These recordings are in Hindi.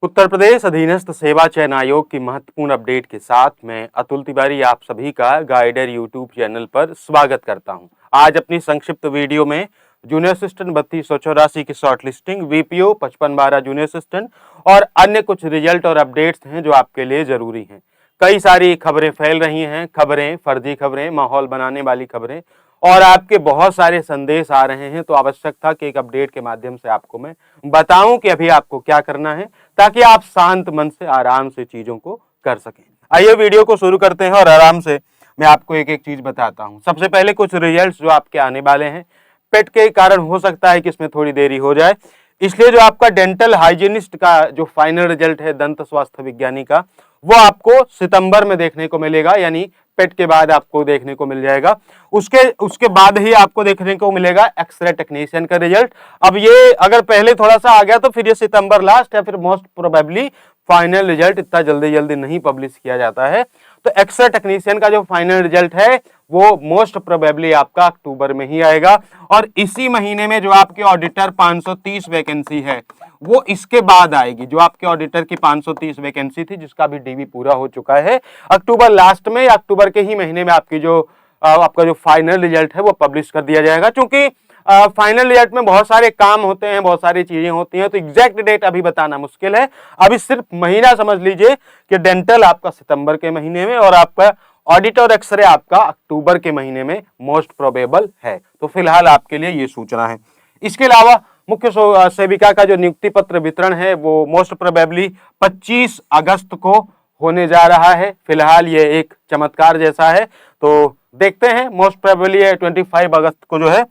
उत्तर प्रदेश अधीनस्थ सेवा चयन आयोग की महत्वपूर्ण अपडेट के साथ मैं अतुल तिवारी आप सभी का गाइडर यूट्यूब चैनल पर स्वागत करता हूं। आज अपनी संक्षिप्त वीडियो में जूनियर असिस्टेंट 3284 की short listing, VPO 5512 junior assistant और अन्य कुछ रिजल्ट और अपडेट्स हैं जो आपके लिए जरूरी हैं। कई सारी खबरें फैल रही हैं, खबरें, फर्जी खबरें, माहौल बनाने वाली खबरें और आपके बहुत सारे संदेश आ रहे हैं, तो आवश्यक था कि एक अपडेट के माध्यम से आपको मैं बताऊं कि अभी आपको क्या करना है ताकि आप शांत मन से आराम से चीजों को कर सकें। आइए वीडियो को शुरू करते हैं और आराम से मैं आपको एक एक चीज बताता हूं। सबसे पहले कुछ रिजल्ट्स जो आपके आने वाले हैं, पेट के कारण हो सकता है कि इसमें थोड़ी देरी हो जाए, इसलिए जो आपका डेंटल हाइजीनिस्ट का जो फाइनल रिजल्ट है दंत स्वास्थ्य विज्ञानी का, वो आपको सितंबर में देखने को मिलेगा, यानी पेट के बाद आपको देखने को मिल जाएगा। उसके बाद ही आपको देखने को मिलेगा एक्सरे टेक्नीशियन का रिजल्ट। अब ये अगर पहले थोड़ा सा आ गया तो फिर ये सितंबर लास्ट या फिर मोस्ट प्रोबेबली फाइनल रिजल्ट इतना जल्दी जल्दी नहीं पब्लिश किया जाता है। तो एक्सरे टेक्नीशियन का जो फाइनल रिजल्ट है वो मोस्ट प्रोबेबली आपका अक्टूबर में ही आएगा और इसी महीने में जो आपके ऑडिटर 530 वैकेंसी है वो इसके बाद आएगी। जो आपके ऑडिटर की 530 वैकेंसी थी जिसका भी डीवी पूरा हो चुका है, अक्टूबर लास्ट में या अक्टूबर के ही महीने में आपका जो फाइनल रिजल्ट है वो पब्लिश कर दिया जाएगा। क्योंकि फाइनल रिजल्ट में बहुत सारे काम होते हैं, बहुत सारी चीजें होती हैं, तो एग्जैक्ट डेट अभी बताना मुश्किल है। अभी सिर्फ महीना समझ लीजिए कि डेंटल आपका सितंबर के महीने में और आपका ऑडिट और एक्सरे आपका अक्टूबर के महीने में मोस्ट प्रोबेबल है। तो फिलहाल आपके लिए ये सूचना है। इसके अलावा मुख्य सेविका का जो नियुक्ति पत्र वितरण है वो मोस्ट प्रोबेबली 25 अगस्त को होने जा रहा है। फिलहाल ये एक चमत्कार जैसा है, तो देखते हैं, मोस्ट प्रोबेबली 25 अगस्त को जो है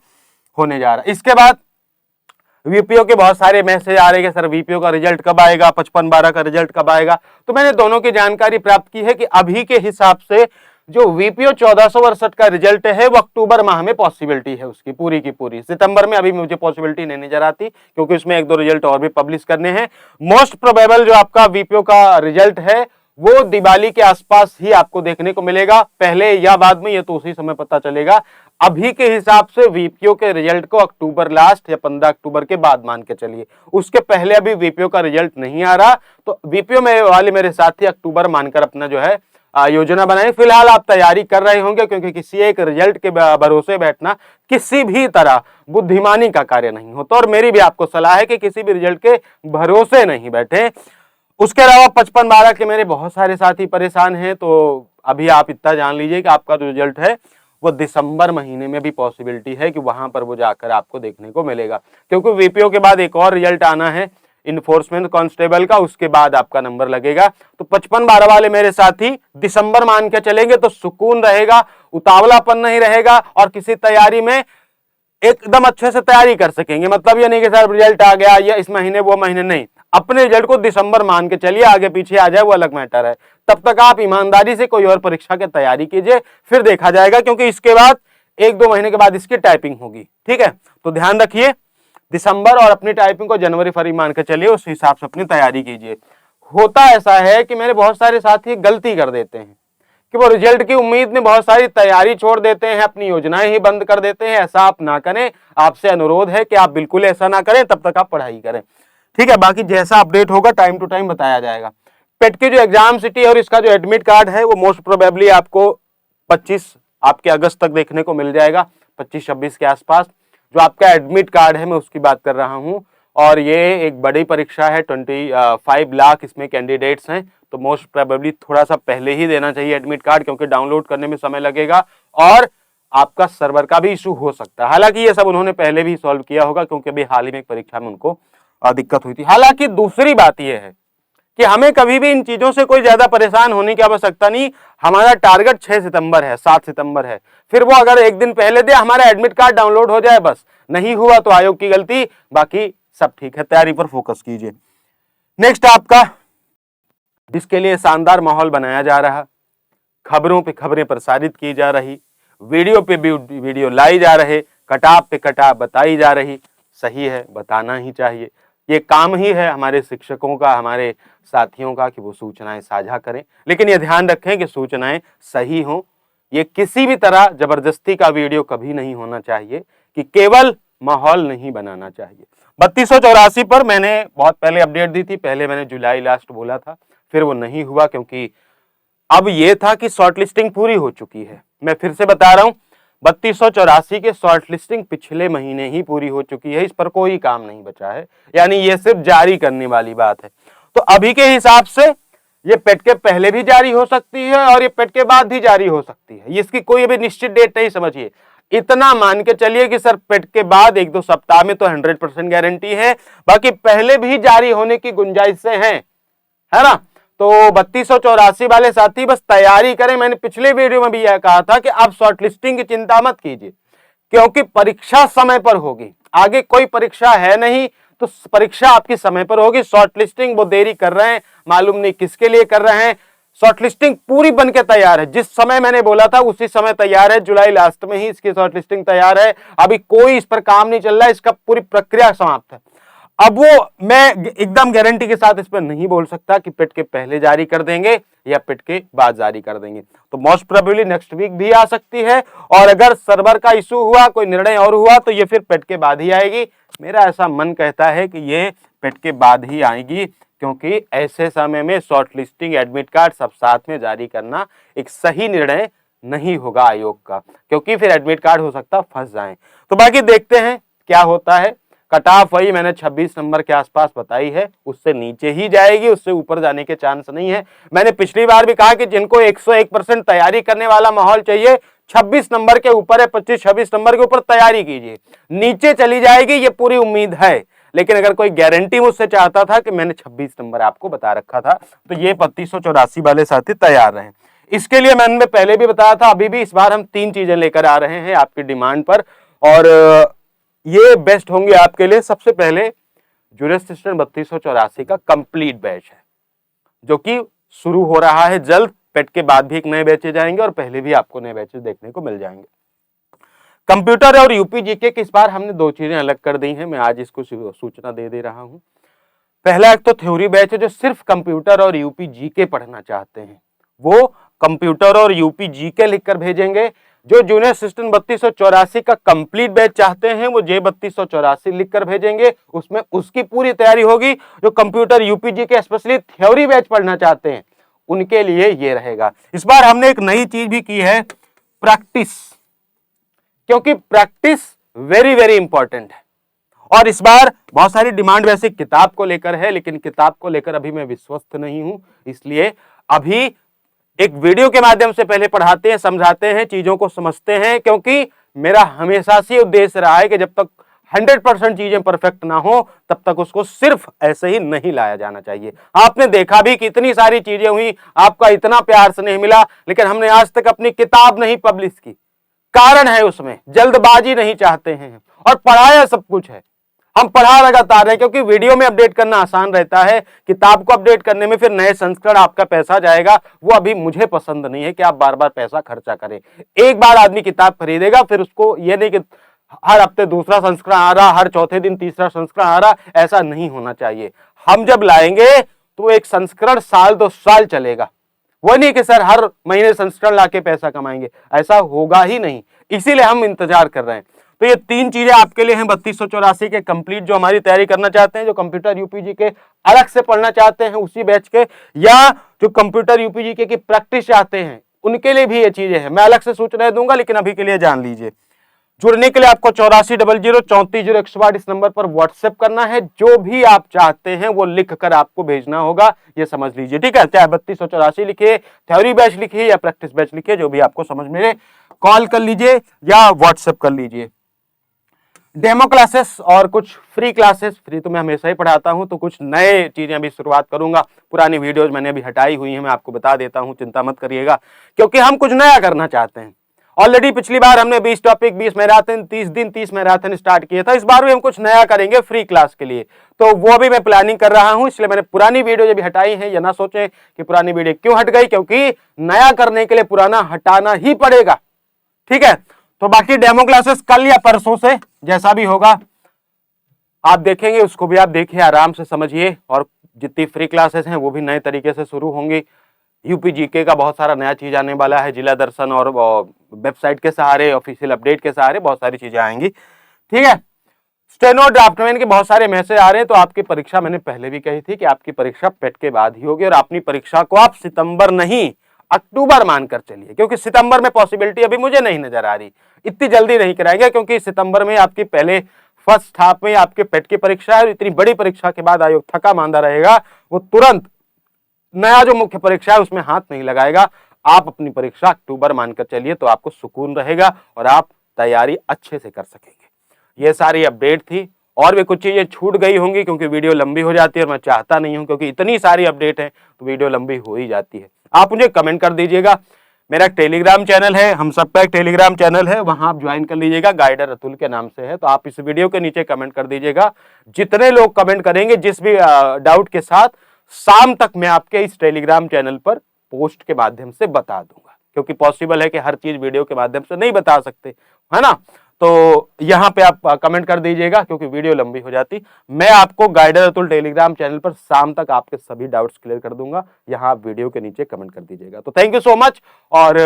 होने जा रहा है। इसके बाद वीपीओ के बहुत सारे मैसेज आ रहे हैं, सर वीपीओ का रिजल्ट कब आएगा, 5512 का रिजल्ट कब आएगा। तो मैंने दोनों की जानकारी प्राप्त की है कि अभी के हिसाब से जो वीपीओ 1468 का रिजल्ट है वो अक्टूबर माह में पॉसिबिलिटी है उसकी पूरी की पूरी। सितंबर में अभी मुझे पॉसिबिलिटी नहीं नजर आती क्योंकि उसमें एक दो रिजल्ट और भी पब्लिश करने हैं। मोस्ट प्रोबेबल जो आपका वीपीओ का रिजल्ट है वो दिवाली के आसपास ही आपको देखने को मिलेगा, पहले या बाद में ये तो उसी समय पता चलेगा। अभी के हिसाब से वीपीओ के रिजल्ट को अक्टूबर लास्ट या 15 अक्टूबर के बाद मान के चलिए, उसके पहले अभी वीपीओ का रिजल्ट नहीं आ रहा। तो वीपीओ में वाले मेरे साथी अक्टूबर मानकर अपना जो है योजना बनाए। फिलहाल आप तैयारी कर रहे होंगे क्योंकि किसी एक रिजल्ट के भरोसे बैठना किसी भी तरह बुद्धिमानी का कार्य नहीं होता और मेरी भी आपको सलाह है कि किसी भी रिजल्ट के भरोसे नहीं बैठे। उसके अलावा 5512 के मेरे बहुत सारे साथी परेशान हैं, तो अभी आप इतना जान लीजिए कि आपका जो रिजल्ट है वो दिसंबर महीने में भी पॉसिबिलिटी है कि वहां पर वो जाकर आपको देखने को मिलेगा। क्योंकि वीपीओ के बाद एक और रिजल्ट आना है इन्फोर्समेंट कांस्टेबल का, उसके बाद आपका नंबर लगेगा। तो 5512 वाले मेरे साथी दिसंबर मान के चलेंगे तो सुकून रहेगा, उतावलापन नहीं रहेगा और किसी तैयारी में एकदम अच्छे से तैयारी कर सकेंगे। मतलब ये नहीं कि सर रिजल्ट आ गया या इस महीने वो महीने, नहीं, अपने रिजल्ट को दिसंबर मान के चलिए, आगे पीछे आ जाए वो अलग मैटर है। तब तक आप ईमानदारी से कोई और परीक्षा की तैयारी कीजिए, फिर देखा जाएगा, क्योंकि इसके बाद एक दो महीने के बाद इसकी टाइपिंग होगी। ठीक है, तो ध्यान रखिए दिसंबर और अपनी टाइपिंग को जनवरी फरवरी मान के चलिए, उस हिसाब से अपनी तैयारी कीजिए। होता ऐसा है कि मेरे बहुत सारे साथी गलती कर देते हैं कि वो रिजल्ट की उम्मीद में बहुत सारी तैयारी छोड़ देते हैं, अपनी योजनाएं ही बंद कर देते हैं। ऐसा आप ना करें, आपसे अनुरोध है कि आप बिल्कुल ऐसा ना करें, तब तक आप पढ़ाई करें। ठीक है, बाकी जैसा अपडेट होगा टाइम टू टाइम बताया जाएगा। पेट की जो एग्जाम सिटी और इसका जो एडमिट कार्ड है वो मोस्ट प्रोबेबली आपको 25 आपके अगस्त तक देखने को मिल जाएगा, 25-26 के आसपास। जो आपका एडमिट कार्ड है मैं उसकी बात कर रहा हूं और ये एक बड़ी परीक्षा है, 25 लाख इसमें कैंडिडेट्स हैं, तो मोस्ट प्रोबेबली थोड़ा सा पहले ही देना चाहिए एडमिट कार्ड, क्योंकि डाउनलोड करने में समय लगेगा और आपका सर्वर का भी इशू हो सकता है। हालांकि ये सब उन्होंने पहले भी सॉल्व किया होगा क्योंकि अभी हाल ही में एक परीक्षा में उनको दिक्कत हुई थी। हालांकि दूसरी बात यह है कि हमें कभी भी इन चीजों से कोई ज्यादा परेशान होने की आवश्यकता नहीं। हमारा टारगेट 6 सितंबर है, 7 सितंबर है, फिर वो अगर एक दिन पहले दे हमारा एडमिट कार्ड डाउनलोड हो जाए, बस। नहीं हुआ तो आयोग की गलती, बाकी सब ठीक है। तैयारी पर फोकस कीजिए। नेक्स्ट आपका, जिसके लिए शानदार माहौल बनाया जा रहा, खबरों पे खबरें प्रसारित की जा रही, वीडियो पे वीडियो लाई जा रहे, कटाप पे कटाप बताई जा रही, सही है, बताना ही चाहिए। ये काम ही है हमारे शिक्षकों का, हमारे साथियों का कि वो सूचनाएं साझा करें, लेकिन ये ध्यान रखें कि सूचनाएं सही हों। ये किसी भी तरह जबरदस्ती का वीडियो कभी नहीं होना चाहिए कि केवल माहौल नहीं बनाना चाहिए। 3284 पर मैंने बहुत पहले अपडेट दी थी, पहले मैंने जुलाई लास्ट बोला था, फिर वो नहीं हुआ क्योंकि अब ये था कि शॉर्ट लिस्टिंग पूरी हो चुकी है। मैं फिर से बता रहा हूं, 3284 के शॉर्ट लिस्टिंग पिछले महीने ही पूरी हो चुकी है, इस पर कोई काम नहीं बचा है, यानी ये सिर्फ जारी करने वाली बात है। तो अभी के हिसाब से ये पेट के पहले भी जारी हो सकती है और ये पेट के बाद भी जारी हो सकती है, इसकी कोई अभी निश्चित डेट नहीं। समझिए, इतना मान के चलिए कि सर पेट के बाद 1-2 सप्ताह में तो 100% गारंटी है, बाकी पहले भी जारी होने की गुंजाइशें हैं, है ना। तो 3284 वाले साथी बस तैयारी करें। मैंने पिछले वीडियो में भी यह कहा था कि आप शॉर्ट लिस्टिंग की चिंता मत कीजिए, क्योंकि परीक्षा समय पर होगी, आगे कोई परीक्षा है नहीं, तो परीक्षा आपकी समय पर होगी। शॉर्ट लिस्टिंग वो देरी कर रहे हैं, मालूम नहीं किसके लिए कर रहे हैं। शॉर्ट लिस्टिंग पूरी बनके तैयार है, जिस समय मैंने बोला था उसी समय तैयार है, जुलाई लास्ट में ही इसकी शॉर्ट लिस्टिंग तैयार है। अभी कोई इस पर काम नहीं चल रहा है, इसका पूरी प्रक्रिया समाप्त है। अब वो मैं एकदम गारंटी के साथ इस पर नहीं बोल सकता कि पेट के पहले जारी कर देंगे या पेट के बाद जारी कर देंगे, तो मोस्ट प्रोबेबली नेक्स्ट वीक भी आ सकती है। और अगर सर्वर का इशू हुआ, कोई निर्णय और हुआ, तो ये फिर पेट के बाद ही आएगी। मेरा ऐसा मन कहता है कि ये पेट के बाद ही आएगी, क्योंकि ऐसे समय में शॉर्ट लिस्टिंग, एडमिट कार्ड सब साथ में जारी करना एक सही निर्णय नहीं होगा आयोग का, क्योंकि फिर एडमिट कार्ड हो सकता फंस जाए। तो बाकी देखते हैं क्या होता है। कट ऑफ वही मैंने 26 नंबर के आसपास बताई है, उससे नीचे ही जाएगी, उससे ऊपर जाने के चांस नहीं है। मैंने पिछली बार भी कहा कि जिनको 101% तैयारी करने वाला माहौल चाहिए, 26 नंबर के ऊपर है, 25-26 नंबर के ऊपर तैयारी कीजिए, नीचे चली जाएगी ये पूरी उम्मीद है। लेकिन अगर कोई गारंटी मुझसे चाहता था कि मैंने 26 नंबर आपको बता रखा था, तो ये 3284 वाले साथी तैयार रहे। इसके लिए मैंने पहले भी बताया था, अभी भी इस बार हम 3 चीजें लेकर आ रहे हैं आपकी डिमांड पर, और ये बेस्ट होंगे आपके लिए। सबसे पहले जूनियर असिस्टेंट 3284 का कंप्लीट बैच है, जो कि शुरू हो रहा है जल्द। पेट के बाद भी एक नए बैचेज जाएंगे और पहले भी आपको नए बैचेज देखने को मिल जाएंगे। कंप्यूटर और यूपी जीके की इस बार हमने 2 चीजें अलग कर दी हैं, मैं आज इसको सूचना दे रहा हूं। पहला एक तो थ्योरी बैच है, जो सिर्फ कंप्यूटर और यूपी जीके पढ़ना चाहते हैं वो कंप्यूटर और यूपी जीके लिखकर भेजेंगे। जो जूनियर असिस्टेंट 3284 का कंप्लीट बैच चाहते हैं वो जे 3284 लिखकर भेजेंगे, उसमें उसकी पूरी तैयारी होगी। जो computer UP GK specially theory batch पढ़ना चाहते हैं उनके लिए ये रहेगा। इस बार हमने एक नई चीज भी की है, प्रैक्टिस, क्योंकि प्रैक्टिस वेरी वेरी इंपॉर्टेंट है। और इस बार बहुत सारी डिमांड वैसे किताब को लेकर है, लेकिन किताब को लेकर अभी मैं विश्वस्त नहीं हूं, इसलिए अभी एक वीडियो के माध्यम से पहले पढ़ाते हैं, समझाते हैं, चीजों को समझते हैं, क्योंकि मेरा हमेशा से उद्देश्य रहा है कि जब तक 100% चीजें परफेक्ट ना हो तब तक उसको सिर्फ ऐसे ही नहीं लाया जाना चाहिए। आपने देखा भी कि इतनी सारी चीजें हुई, आपका इतना प्यार स्नेह मिला, लेकिन हमने आज तक अपनी किताब नहीं पब्लिश की। कारण है उसमें जल्दबाजी नहीं चाहते हैं, और पढ़ाया सब कुछ है, हम पढ़ा लगातार है, क्योंकि वीडियो में अपडेट करना आसान रहता है, किताब को अपडेट करने में फिर नए संस्करण आपका पैसा जाएगा, वो अभी मुझे पसंद नहीं है कि आप बार बार पैसा खर्चा करें। एक बार आदमी किताब खरीदेगा, फिर उसको ये नहीं कि हर हफ्ते दूसरा संस्करण आ रहा, हर चौथे दिन तीसरा संस्करण आ रहा, ऐसा नहीं होना चाहिए। हम जब लाएंगे तो एक संस्करण साल 2 साल चलेगा, वो नहीं कि सर हर महीने संस्करण लाके पैसा कमाएंगे, ऐसा होगा ही नहीं, इसीलिए हम इंतजार कर रहे हैं। तो ये 3 चीजें आपके लिए हैं 3284 के कंप्लीट, जो हमारी तैयारी करना चाहते हैं, जो कंप्यूटर यूपीजी के अलग से पढ़ना चाहते हैं उसी बैच के, या जो कंप्यूटर यूपीजी के की प्रैक्टिस चाहते हैं उनके लिए भी ये चीजें हैं। मैं अलग से सूचनाएं दूंगा, लेकिन अभी के लिए जान लीजिए। जुड़ने के लिए आपको 8400 इस नंबर पर व्हाट्सएप करना है, जो भी आप चाहते हैं वो लिख कर आपको भेजना होगा, ये समझ लीजिए, ठीक है। चाहे 3284 लिखिए, थ्योरी बैच लिखिए या प्रैक्टिस बैच लिखिए, जो भी आपको समझ में, कॉल कर लीजिए या व्हाट्सएप कर लीजिए। डेमो क्लासेस और कुछ फ्री क्लासेस, फ्री तो मैं हमेशा ही पढ़ाता हूं, तो कुछ नए चीजें अभी शुरुआत करूंगा। पुरानी वीडियोज मैंने अभी हटाई हुई हैं, मैं आपको बता देता हूं, चिंता मत करिएगा, क्योंकि हम कुछ नया करना चाहते हैं। ऑलरेडी पिछली बार हमने 20 टॉपिक, 20 मैराथन, 30 दिन 30 मैराथन स्टार्ट किया था। इस बार भी हम कुछ नया करेंगे फ्री क्लास के लिए, तो वो भी मैं प्लानिंग कर रहा हूं, इसलिए मैंने पुरानी वीडियो जब हटाई है, या ना सोचें कि पुरानी वीडियो क्यों हट गई, क्योंकि नया करने के लिए पुराना हटाना ही पड़ेगा, ठीक है। तो बाकी डेमो क्लासेस कल या परसों से जैसा भी होगा आप देखेंगे, उसको भी आप देखिए, आराम से समझिए। और जितनी फ्री क्लासेस हैं वो भी नए तरीके से शुरू होंगी। यूपी जीके का बहुत सारा नया चीज आने वाला है, जिला दर्शन और वेबसाइट के सहारे, ऑफिशियल अपडेट के सहारे बहुत सारी चीजें आएंगी, ठीक है। स्टेनो ड्राफ्टमैन के बहुत सारे मैसेज आ रहे हैं, तो आपकी परीक्षा मैंने पहले भी कही थी कि आपकी परीक्षा पेट के बाद ही होगी और अपनी परीक्षा को आप सितंबर नहीं अक्टूबर मानकर चलिए, क्योंकि सितंबर में पॉसिबिलिटी अभी मुझे नहीं नजर आ रही, इतनी जल्दी नहीं कराएंगे, क्योंकि सितंबर में आपकी पहले फर्स्ट हाफ में आपके पेट की परीक्षा है। इतनी बड़ी परीक्षा के बाद आयोग थका मांदा रहेगा, वो तुरंत नया जो मुख्य परीक्षा है उसमें हाथ नहीं लगाएगा। आप अपनी परीक्षा अक्टूबर मानकर चलिए, तो आपको सुकून रहेगा और आप तैयारी अच्छे से कर सकेंगे। ये सारी अपडेट थी, और भी कुछ चीजें छूट गई होंगी क्योंकि वीडियो लंबी हो जाती है और मैं चाहता नहीं हूं, क्योंकि इतनी सारी अपडेट है तो वीडियो लंबी हो ही जाती है। आप मुझे कमेंट कर दीजिएगा। मेरा टेलीग्राम चैनल है, हम सबका एक टेलीग्राम चैनल है, वहां आप ज्वाइन कर लीजिएगा, गाइडर अतुल के नाम से है। तो आप इस वीडियो के नीचे कमेंट कर दीजिएगा। जितने लोग कमेंट करेंगे जिस भी डाउट के साथ, शाम तक मैं आपके इस टेलीग्राम चैनल पर पोस्ट के माध्यम से बता दूंगा, क्योंकि पॉसिबल है कि हर चीज वीडियो के माध्यम से नहीं बता सकते, है ना। तो यहां पे आप कमेंट कर दीजिएगा, क्योंकि वीडियो लंबी हो जाती। मैं आपको गाइडर अतुल टेलीग्राम चैनल पर शाम तक आपके सभी डाउट्स क्लियर कर दूंगा। यहां आप वीडियो के नीचे कमेंट कर दीजिएगा। तो थैंक यू सो मच। और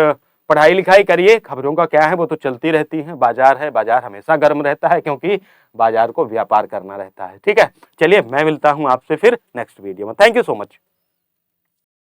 पढ़ाई लिखाई करिए, खबरों का क्या है वो तो चलती रहती है, बाजार है, बाजार हमेशा गर्म रहता है, क्योंकि बाजार को व्यापार करना रहता है। ठीक है, चलिए मैं मिलता हूं आपसे फिर नेक्स्ट वीडियो में। Thank you so much.